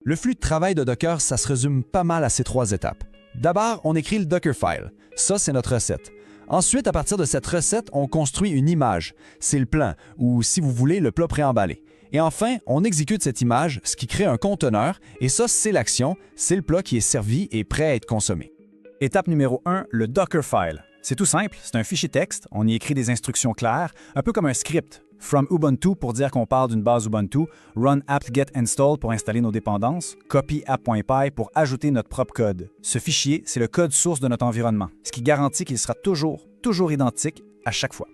Le flux de travail de Docker, ça se résume pas mal à ces 3 étapes. D'abord, on écrit le Dockerfile. Ça, c'est notre recette. Ensuite, à partir de cette recette, on construit une image. C'est le plan, ou si vous voulez, le plat préemballé. Et enfin, on exécute cette image, ce qui crée un conteneur, et ça, c'est l'action, c'est le plat qui est servi et prêt à être consommé. Étape numéro 1, le Dockerfile. C'est tout simple, c'est un fichier texte, on y écrit des instructions claires, un peu comme un script. From Ubuntu pour dire qu'on parle d'une base Ubuntu, run apt-get install pour installer nos dépendances, copy app.py pour ajouter notre propre code. Ce fichier, c'est le code source de notre environnement, ce qui garantit qu'il sera toujours identique à chaque fois.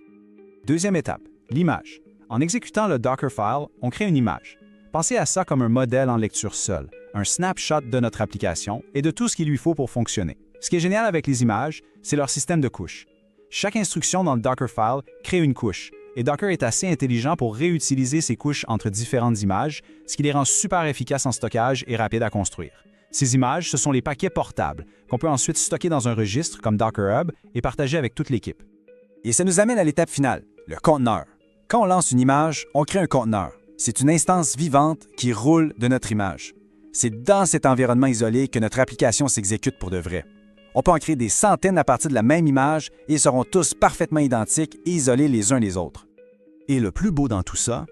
Deuxième étape, l'image. En exécutant le Dockerfile, on crée une image. Pensez à ça comme un modèle en lecture seul, un snapshot de notre application et de tout ce qu'il lui faut pour fonctionner. Ce qui est génial avec les images, c'est leur système de couches. Chaque instruction dans le Dockerfile crée une couche, et Docker est assez intelligent pour réutiliser ces couches entre différentes images, ce qui les rend super efficaces en stockage et rapides à construire. Ces images, ce sont les paquets portables, qu'on peut ensuite stocker dans un registre comme Docker Hub et partager avec toute l'équipe. Et ça nous amène à l'étape finale, le conteneur. Quand on lance une image, on crée un conteneur. C'est une instance vivante qui roule de notre image. C'est dans cet environnement isolé que notre application s'exécute pour de vrai. On peut en créer des centaines à partir de la même image et ils seront tous parfaitement identiques et isolés les uns des autres. Et le plus beau dans tout ça,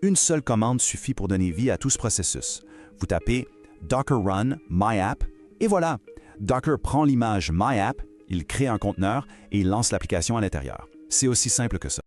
une seule commande suffit pour donner vie à tout ce processus. Vous tapez Docker Run MyApp et voilà, Docker prend l'image MyApp, il crée un conteneur et il lance l'application à l'intérieur. C'est aussi simple que ça.